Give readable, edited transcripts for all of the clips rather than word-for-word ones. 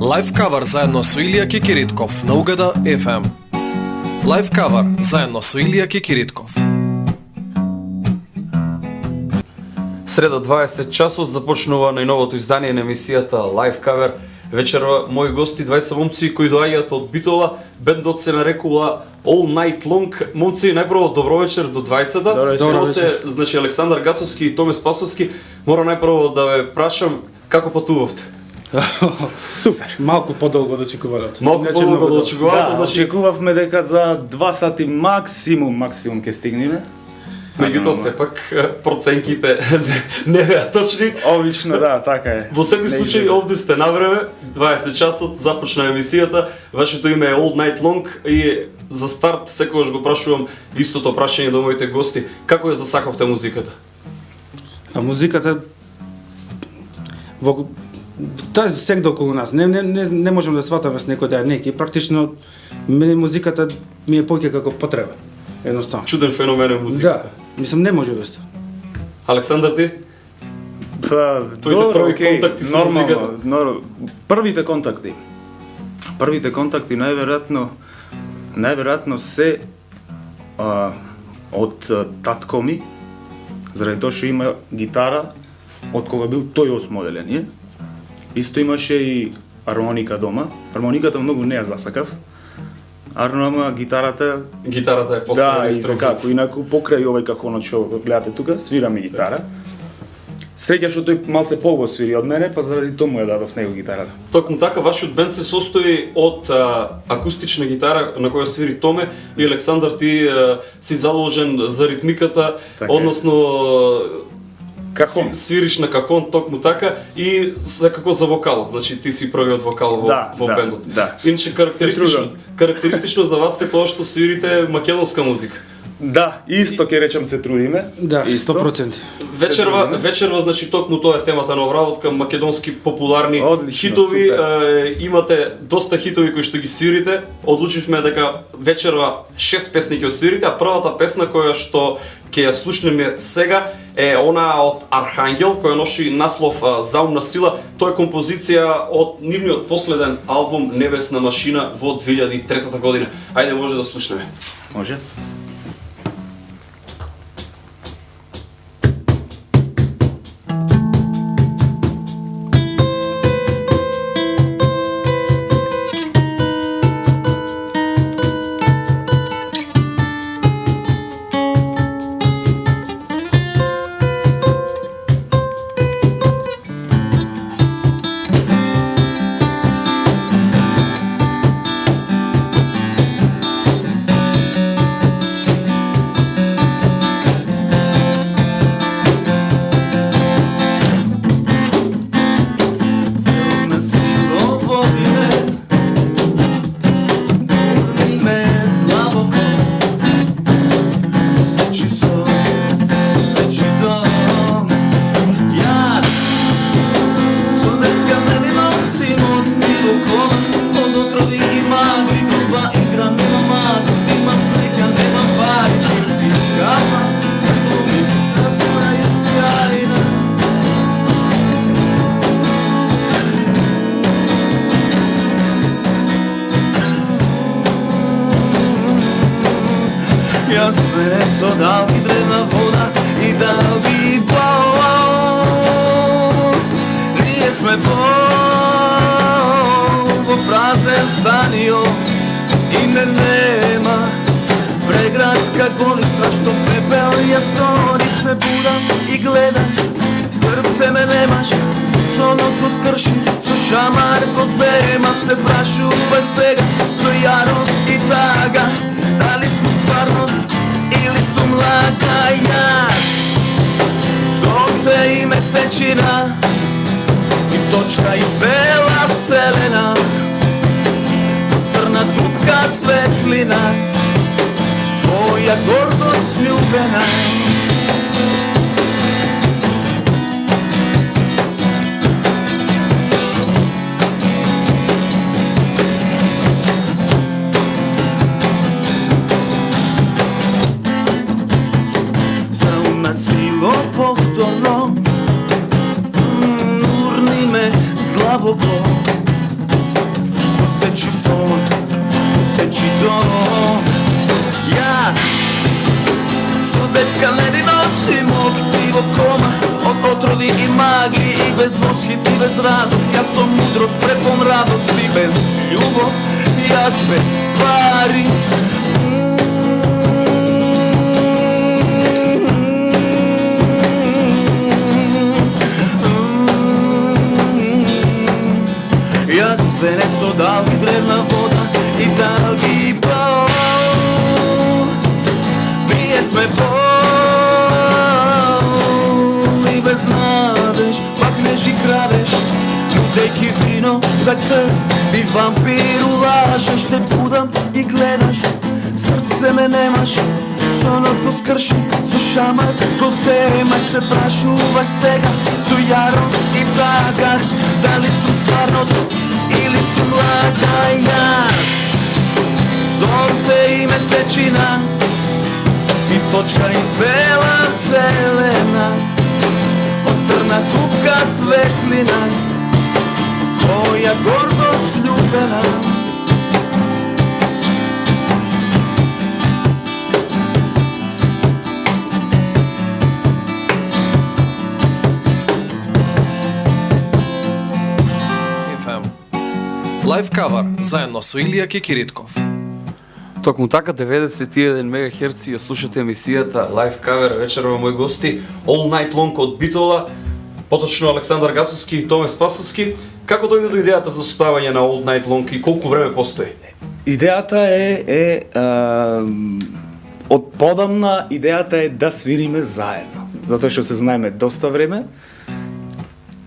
Лайф кавар заедно со Илија Кикиритков на Угада FM. Лайф кавар заедно со Илија Кикиритков. Среда 20 часот започнува најновото издание на емисијата Лайф кавер. Вечерва мои гости, двајца момци кои доаѓаат од Битола. Бендот се нарекува All Night Long. Момци, најпрво добро вечер до двајцата. Тоа се, значи, Александар Гацовски и Томе Спасовски. Мора најпрво да ве прашам како патувавте? Супер, малку подолго од очекуваното. Малку подолго од очекуваното, значи очекувавме дека за 2 сати максимум ќе стигнеме. Меѓутоа сепак проценките не беа точни. Обично да, така е. Во секој случај овде сте на време, 20 часот започна емисијата. Вашето име е All Night Long и за старт секогаш го прашувам истото прашање до моите гости. Како ја засакавте музиката? А музиката таа сегде околу нас. Не можам да сватам с некој да е неки. Практично мене музиката ми е поќе како потреба. Едноставно. Чуден феномен е музиката. Да, мислам не може без тоа. Александар, ти? Па, твоите први контакти со музиката? Првите контакти најверојатно се од татко ми, заради тоа што има гитара од кога бил тој осмоделен, Исто имаше и армоника дома. Армониката многу не ја засакав. Ама гитарата е последен инструмент. Да, инаку покрај овој кахонот што гледате тука, свирам и гитара. Среќа што тој малце поубаво свири од мене, па заради тоа му ја дадов него гитарата. Токму така, вашиот бенд се состои од акустична гитара на која свири Томе и Александар, ти си задолжен за ритмиката, така, односно кахон. Свириш на кахон, токму така, и секако за вокал, значи ти си првиот вокал во бендот. Да. Иначе карактеристично за вас е тоа што свирите македонска музика. Да, исто ќе речам се трудиме. Да, 100%. Вечерва, значи токму тоа е темата на обработка, македонски популарни хитови. Имате доста хитови кои што ги свирите. Одлучивме дека вечерва 6 песни ќе освирите, а првата песна која што ќе ја слушнеме сега е она од Архангел, која носи наслов Заумна сила. Тоа е композиција од нивниот последен албум Небесна машина во 2003 година. Ајде, може да слушнеме. Може. повторно, урни ме длабоко, to. Jaz so decka ne nosim oktivo koma, od otrovi i magli i bez voshiti, bez radost. Ja sam mudrost, prepon radosti, bez ljubov, jaz bez pari. Jaz venec od algi, drevna voda i dalgi bol. Biješ me bol i bez nadeš, pakneš i kradeš. Nudejki vino za krv i vampiru lažeš. Te budam i gledaš, srce me nemaš. Соното скрши, со шамар го земаш, се прашуваш сега со јарост и тага, дали су стварност или су млада. Јас сонце и месечина и точка и цела вселена, од црна купка светлина, твоја гордост љубена. Лайв кавар, заедно со Илија Кекиритков. Токму така, 91 МГц ја слушате емисијата Live Cover, вечерва мои гости, All Night Long од Битола, поточно Александар Гацовски и Томе Спасовски. Како дојде до идејата за составање на All Night Long и колку време постои? Идејата од подамна, идејата е да свириме заедно, затоа што се знаеме доста време.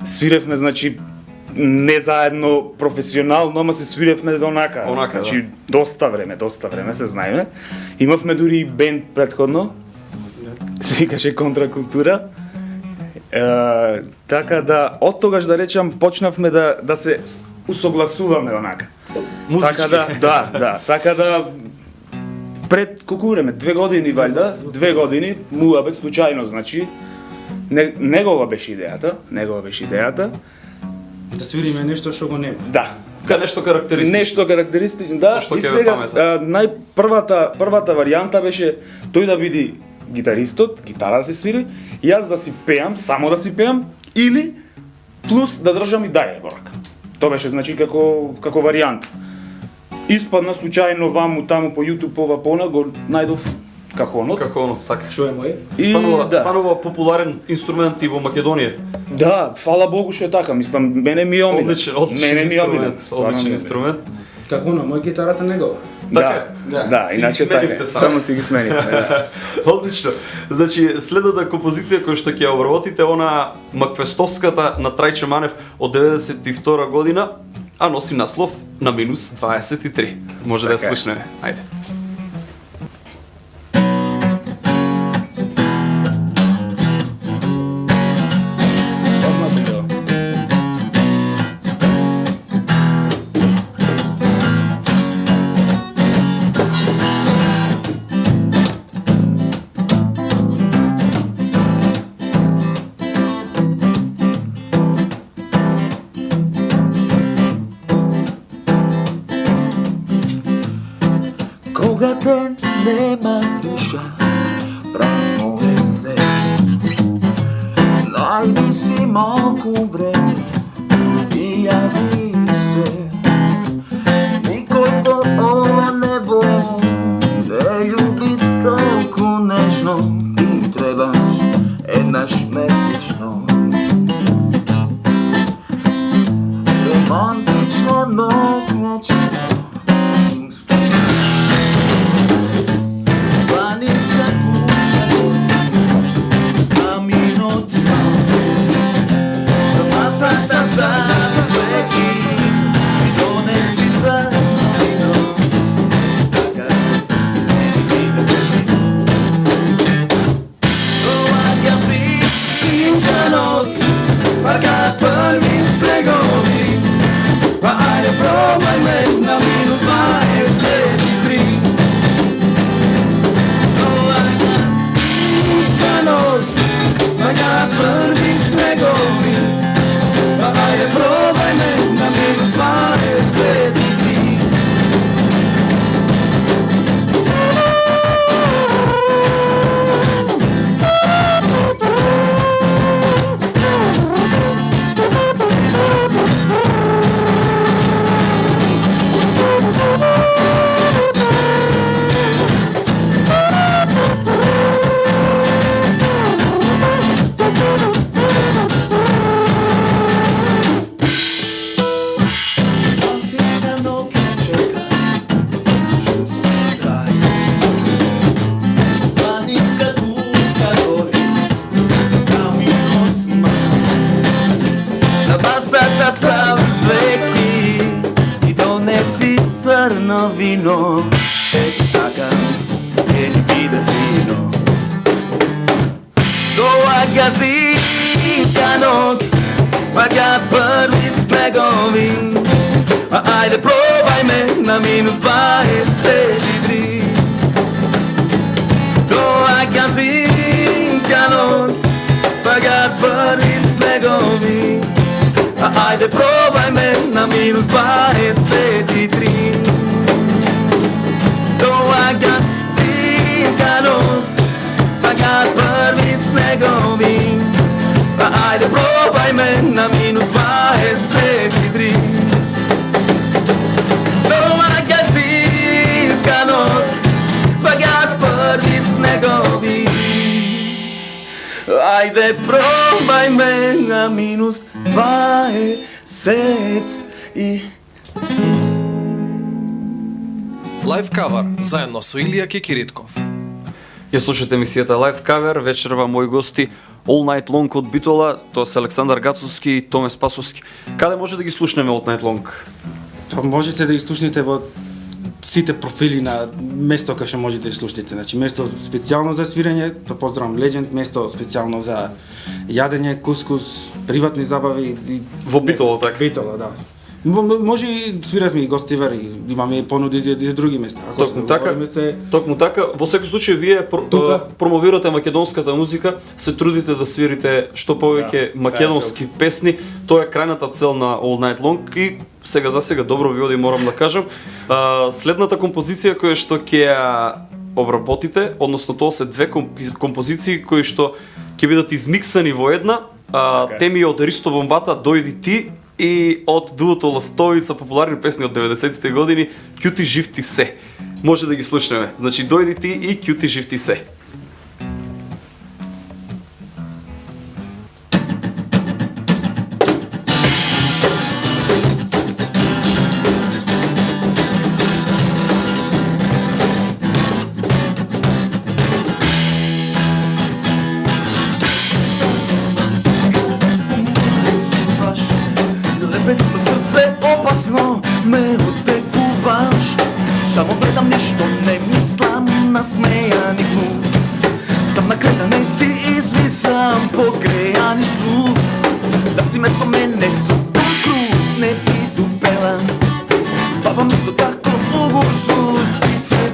Свиревме, значи, не заедно професионално, ама се свиревме онака. Значи, доста време се знаеме. Имавме дури и бенд претходно, се викаше Контракултура. Така да, од тогаш да речам, почнавме да се усогласуваме онака. Музички. Така да, пред колку време, 2 години вајда, 2 години, муабет случајно, значи, негова беше идејата. Да свириме нешто што го нема. Да. Нешто карактеристично. Нешто карактеристично, да. Што И ќе ве сега памета? првата варијанта беше тој да биде гитаристот, гитара да се свири, јас да си пеам, само да си пеам, или плюс да држам и дајре во рака. Тоа беше, значи, како варијанта. Испадна случајно ваму таму по YouTube ова пона го најдов кахонот. Кахонот, така. Што е мој? И Станува популарен инструмент и во Македонија. Да, фала Богу што е така, мислам, мене ми е омилен. Одличен инструмент. Како на мој гитарата негова. Да, Си ги иначе сменивте така. само. Само си ги сменивте, да. Одлично. Значи, следната композиција која што ќе ја обработите, она Макфестовската на Трајче Манев од 92 година, а носи наслов на минус 23. Може да ја Така е. слушнеме. Ајде. Познато дело. Кога те нема душа, празно е се. Најди си малку време и јави се. Никој по ова небо не љуби толку нежно. Ти требаш еднаш месечно. Романтично, но вечно. Sa, sa, sa, sa, sa, vino, така, ќе ни биде фино. Доаѓа зимска ноќ, паѓаат први снегови, а ајде пробајме на минус 23. Доаѓа зимска ноќ, паѓаат први снегови, а ајде пробајме на минус 23. Доаѓа зимска ноќ, паѓаат први снегови, а ајде пробајме на минус 23. Доаѓа зимска ноќ, паѓаат први снегови, ајде пробајме на минус 20. Лайв кавар заедно со Илија Кекиритков. Ја слушате емисијата Live Cover, вечерва мои гости All Night Long од Битола, тоа се Александар Гацовски и Томе Спасовски. Каде може да ги слушнеме All Night Long? Па можете да ги слушнете во сите профили на место кај што можете да слушнете. Значи место специјално за свирење, то поздравам Legend, место специјално за јадење, кускус, приватни забави и Во Битола, така? Битола, да. Може и свиравме и гостивар и имаме и понуди за други места. Ако Токму така, токму така, во секој случај вие Тука. промовирате македонската музика, се трудите да свирите што повеќе македонски песни, тоа е крајната цел на All Night Long и сега за сега добро ви оди, морам да кажам. Следната композиција која што ќе ја обработите, односно тоа се две композиции кои што ќе бидат измиксани во една, теми од Ристо Бомбата, Дојди ти, и од дуото Лостовица, популарни песни од 90-тите години, Кјути жив ти се. Може да ги слушнеме. Значи, Дојди ти и Кјути жив ти се. Од срце опасно ме отекуваш, само гледам нешто, не мислам на смејани гнув. Сам на крај да не си извисам погрејани слух, да си место мене со Том Круз не би допела. Баба ми со како угурсус ти се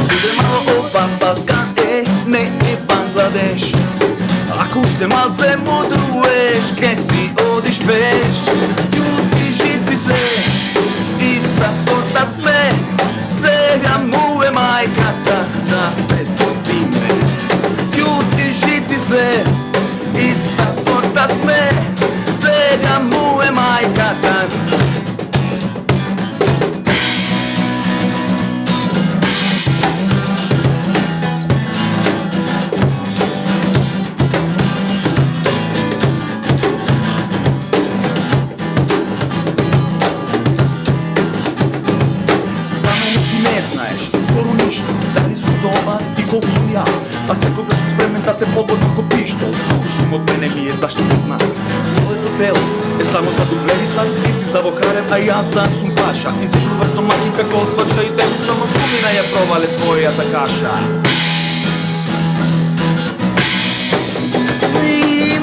Биде мало ова Балкан не е Бангладеш. Ако уште малце мудруеш, ке си одиш пеш. Љуби жив ти се, иста сорта сме, сега му е мајката да се добиме. Љуби жив ти се, иста сорта сме, сега му е мајката. Колку сум ја, а секогаш сум спремен да те пободам ко пиштол. Колку шум од мене ми е заштитен знак. Твоето тело е само за дупленица, ти си завохарен, а јас сум паша. Ти си прваш домакин како отвача и девица, но кумина ја провале твојата каша. И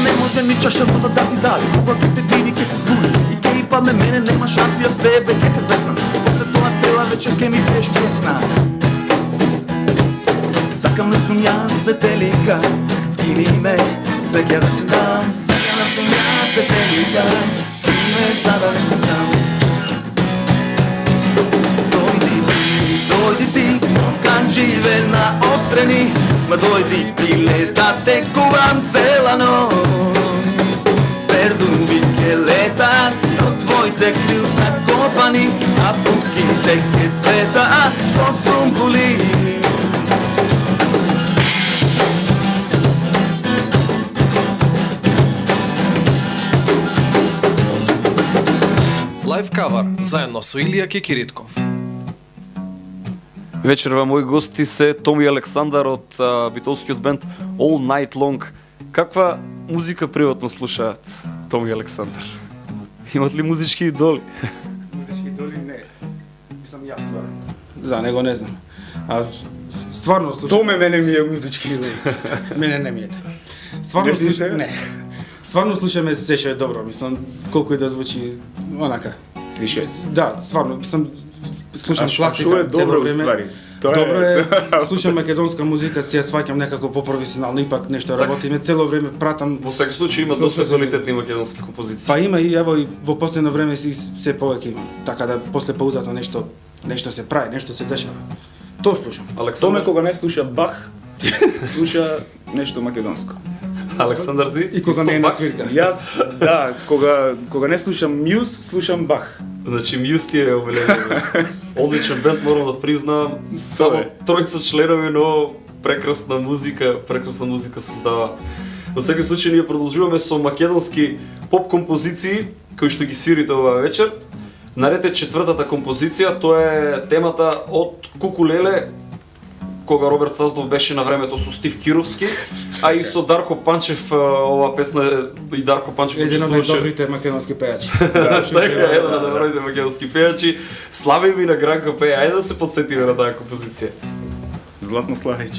не може ни чаша вода да ти даде, когато те види ке се згули. И ке и падне мене, нема шанси, јас тебе ке те збеснам. После тоа цела вечер ке ми биеш песна. Сакам да сум јас детелика, скини ме, сега да се дам. Сакам да сум јас детелика, скини ме, за да не се сам. Дојди ти, кан живе на острени, ма дојди ти лета, те кувам цела ноќ. Пердуви ке лета, до твоите крилца копани, а буките ке цвета, по сумпули. Лайв кавар заедно со Илија Кекиритков. Вечерва мои гости се Томи и Александар од битолскиот бенд All Night Long. Каква музика приватно слушаат Томи и Александар? Имат ли музички идоли? Музички идоли не. за него не знам. А стварно слушам. Томе мене ми е музички. Мене не ми ете. Стварно Не ти слушам, те? не. Стварно слушаме се што е добро, мислам, колку и да звучи онака. Клише. Да, стварно, мислам, слушам Што класика е цело добро време. уствари? Добро е, слушам македонска музика, се ја сваќам некако попрофесионално, ипак нешто работиме, цело време пратам. Во секој случај има Со доста се квалитетни македонски композиции. Па има и ево и во последно време се повеќе има. Така да после паузата нешто се прави, нешто се дешава. Тоа слушам. Томе Александар, кога не слуша Бах, слуша нешто македонско. Александар ти? И кога Исто не е на Бах? свирка. Јас, да, кога не слушам Мюз, слушам Бах. Значи Мюз ти е обележен. Одличен бенд, морам да признам. Само е. тројца членови, но прекрасна музика создаваат. Во секој случај ние продолжуваме со македонски поп композиции кои што ги свирите оваа вечер. Наред е четвртата композиција, тоа е темата од Кукулеле, кога Роберт Саздов беше на времето со Стив Кировски, а и со Дарко Панчев оваа песна и Дарко Панчев Еден од учествуваше. најдобрите македонски пејачи. Така, еден од најдобрите македонски пејачи. Слави ми на Гранка пее, ајде да се подсетиме на таа композиција. Златно Славич.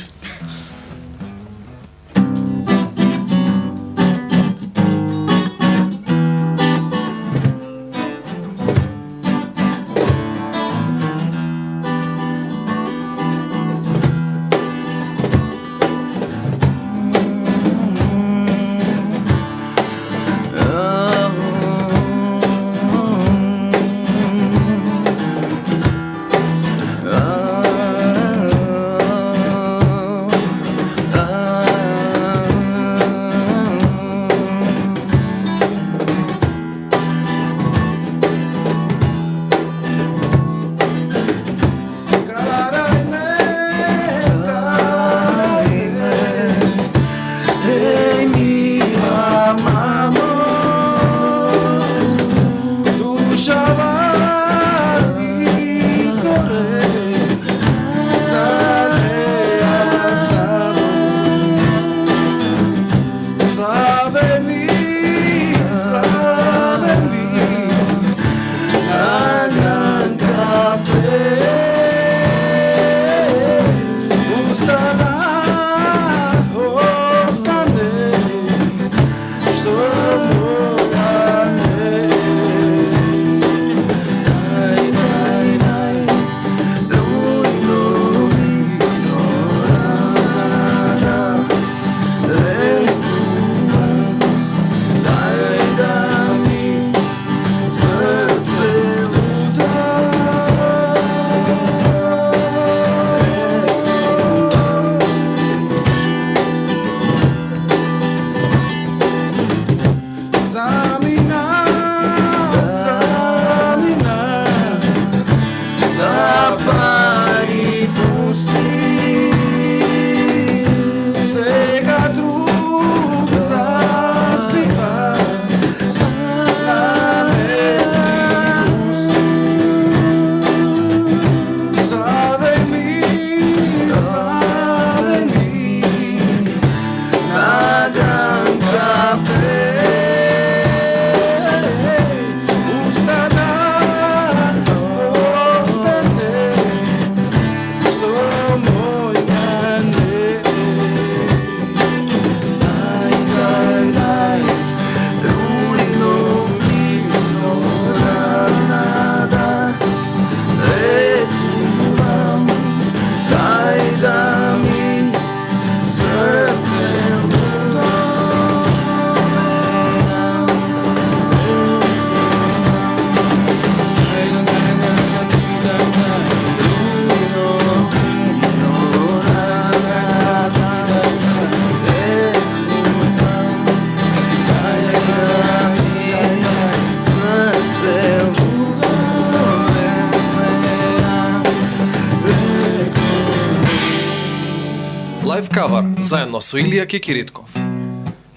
Лайв кавар заедно со Илија Кекиритков.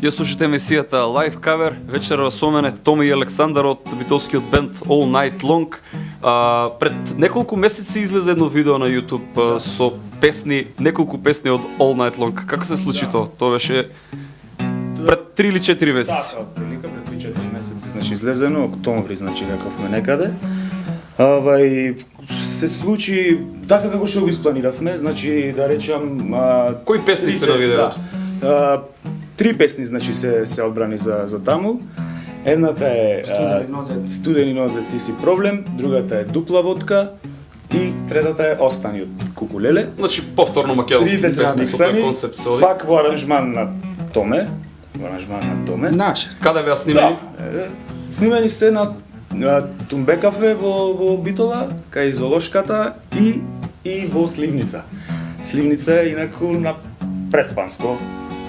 Ја слушате емисијата Live Cover, вечерва со мене Томи и Александар од битолскиот бенд All Night Long. Пред неколку месеци излезе едно видео на YouTube со песни, неколку песни од All Night Long. Како се случи тоа? Тоа беше пред 3 или 4 месеци. Така, прилика пред 3-4 месеци, значи излезено, октомври, значи некавме некаде. И се случи така како што го испланиравме, значи да речам Кои песни се на видеото? Да. 3 песни значи се одбрани за таму. Едната е Студени нозет ти си проблем, другата е Дупла водка и третата е Остани од Кукулеле. Значи повторно македонски 30 песни, супер миксани, концепт се оди. пак во аранжман на Томе. Наше. Каде беа снимани? Да, снимани се на Тумбе кафе во Битола, кај Золошката и во Сливница. Сливница е инаку на Преспанско,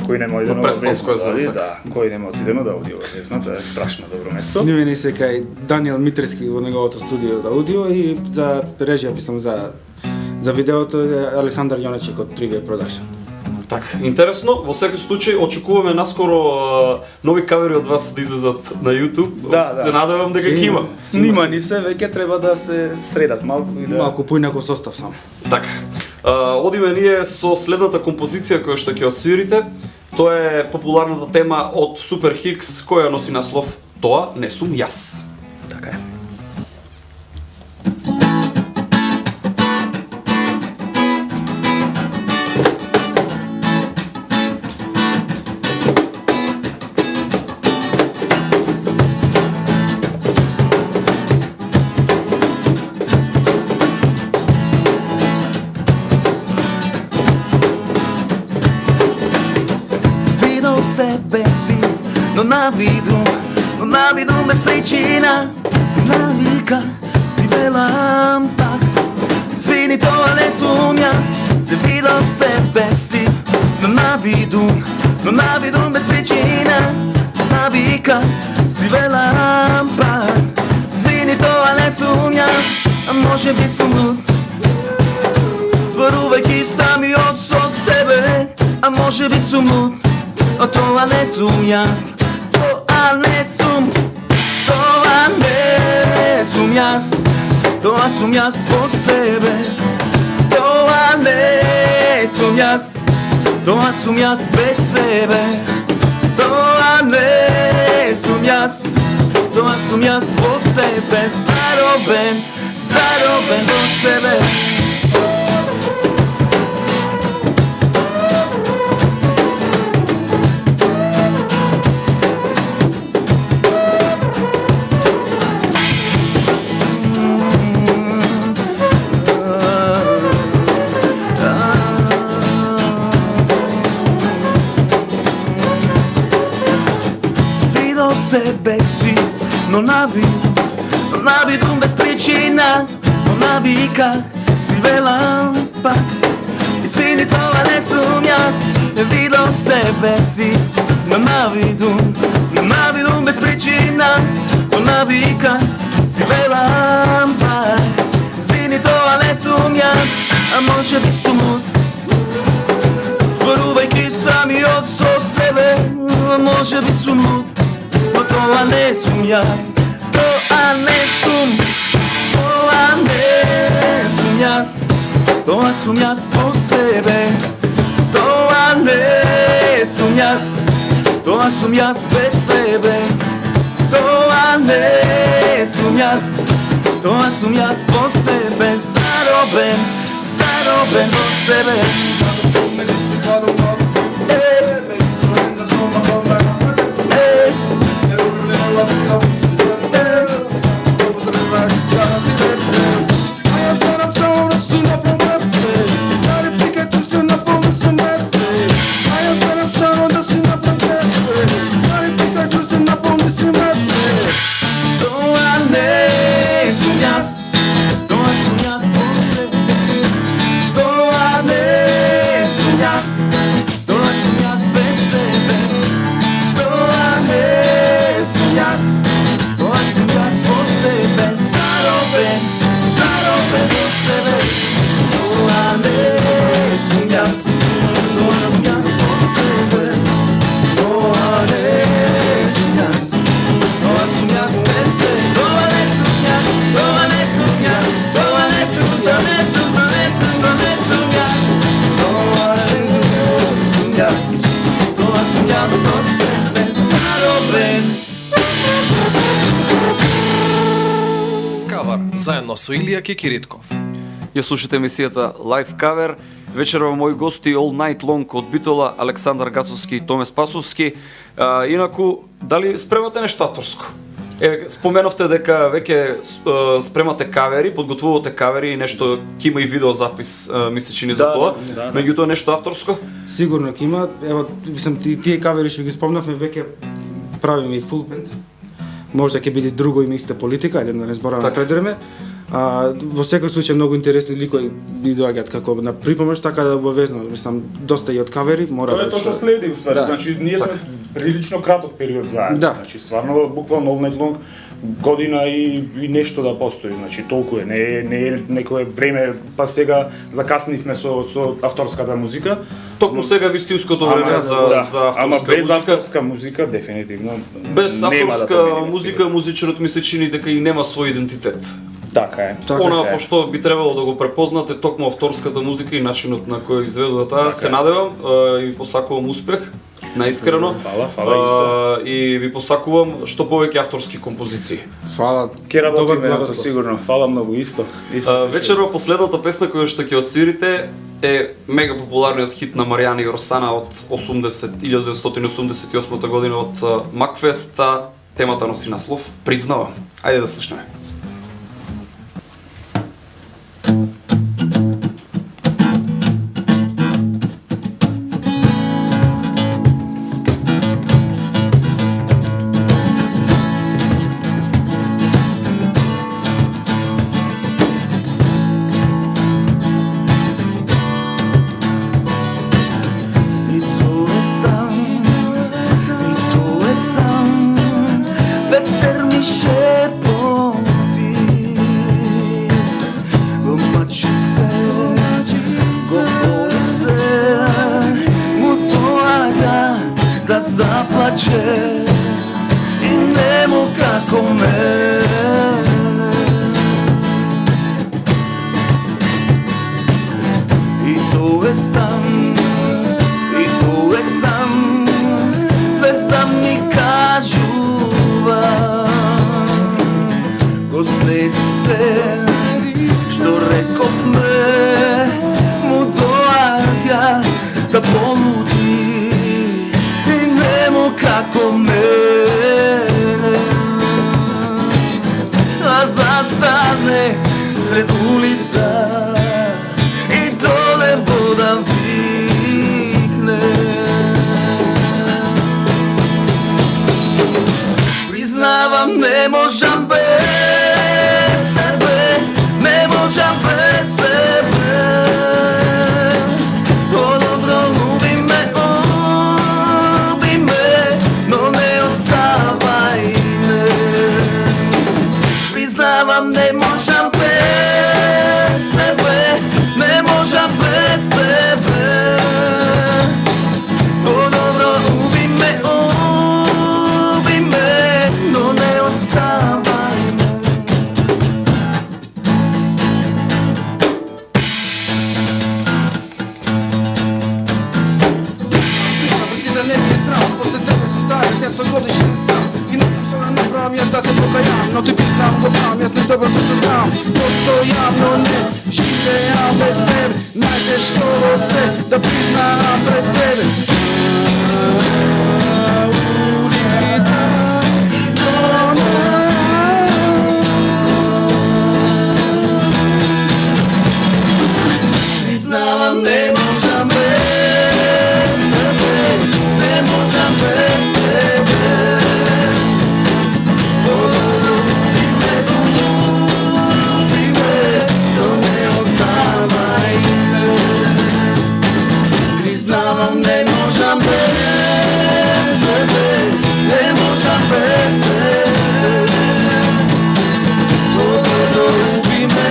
кој нема оди На на Преспанско е за да, кој нема отидено да оди во Весна, тоа е страшно добро место. Снимени се кај Даниел Митерски во неговото студио да аудио и за режија, мислам, за видеото е Александар Јонечек од Trivia Production. Така, интересно. Во секој случај очекуваме наскоро нови кавери од вас да излезат на YouTube. Да, Се да. надевам дека ги има. Снимани се, веќе треба да се средат малку и да... Малку поинаков состав само. Така. Одиме ние со следната композиција која што ќе отсвирите. Тоа е популарната тема од Супер Хикс која носи наслов Тоа не сум јас. Така е. Видел себе си, но на виду без причина. Навика си велам пак. Извини, тоа не сум јас. Се видел себе си, но на виду без причина. Навика си велам пак. Извини, тоа не сум јас. А може би сум луд, зборувајќи самиот со себе. А може би сум луд, а тоа не сум јас. Тоа не сум јас. Тоа сум јас по себе. Тоа не сум јас. Тоа сум јас без себе. Тоа не сум јас. Тоа сум јас по себе. Заробен во себе. Себе си, но навидум без причина. Но навика си велам пак. Извини, тоа не сум јас. Видел себе си, но навидум без причина. Но навика си велам пак. Извини, тоа не сум јас. А може би сум луд, зборувајќи самиот со себе. А може би сум луд, но тоа не сум јас. Тоа не сум јас. Тоа сум јас по себе. Тоа не сум јас. Тоа сум јас без себе. Тоа не сум јас. Тоа сум јас по себе. Заробен во себе. Кавар, заедно со Илија Кекиритков. Ја слушате емисијата Live Cover. Вечерва мои гости All Night Long од Битола, Александар Гацовски и Томе Спасовски. Инаку, дали спремате нешто авторско? Споменавте дека веќе спремате кавери, подготвувате кавери и нешто, ќе има и видеозапис, ми се чини за тоа. Меѓутоа нешто авторско? Сигурно ќе има. Ево, мислам, тие кавери што ги спомнавме, веќе правиме и фул бенд. Може да ќе биде друго име иста политика, ајде да не збораваме пред време. Во секој случај многу интересни ликови ми доаѓаат како на припомош, така да обавезно, мислам, доста и од кавери мора Тоа е тоа што следи уствари. Да. Значи ние сме прилично краток период заедно. Да. Значи стварно буквално All Night Long година и нешто да постои. Значи толку е, не е некое време, па сега закаснивме со авторската музика. Токму сега вистинското време за авторска ама без музика. авторска музика дефинитивно Без нема авторска да помине музика, сега. музичарот ми се чини дека и нема свој идентитет. Така е. Така Она е. пошто би требало да го препознате токму авторската музика и начинот на кој изведува таа. Се е. надевам и ви посакувам успех, наискрено. Фала исто. И ви посакувам што повеќе авторски композиции. Фала. Ќе Добар работиме на тоа благослов. сигурно. Фала многу исто. Вечерва последната песна која што ќе отсвирите е мега популарниот хит на Маријана и Росана од 1988 година од Макфест. Темата носи наслов Признавам. Ајде да слушнеме. И тоа е сан, ветер ми шепоти, го мачи се, говори се, му доаѓа да заплаче и нему како мене. И тоа е сан, и тоа е сан, звезда ми кажува, го следи се, што рековме, му доаѓа да понуди и нему како мене. А застане сред улица и доле будам викне. Признавам, не можам без тебе, не можам без тебе. По-добро уби ме, но не оставај ме. Признавам, не можам без тебе, не можам без тебе. По-добро уби ме, но не оставај ме. Да не ми е срам, после тебе сум старец, јас 100 годишен сам. И не знам што да направам, јас да се покајам, но ти признам го правам, јас најдоброто што знам. Постојано не живеам без тебе, најтешко од се да признаам пред себе. Улица и дома. Признавам, не можам без тебе, не можам без тебе. По-добро уби ме, но не оставај ме. Признавам, не можам без тебе, не можам без тебе. По-добро уби ме,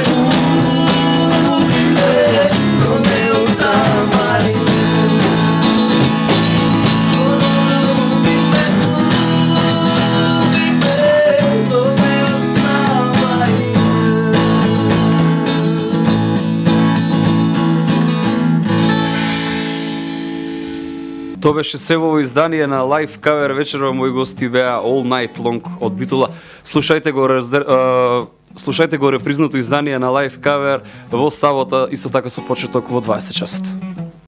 но не оставај ме. По-добро уби ме, но не оставај ме. Тоа беше себово издание на Live Cover. Вечерва мои гости беа All Night Long од Битола. Слушајте го слушајте го репризнато издание на Live Cover во сабота, исто така со почеток во 20 часот.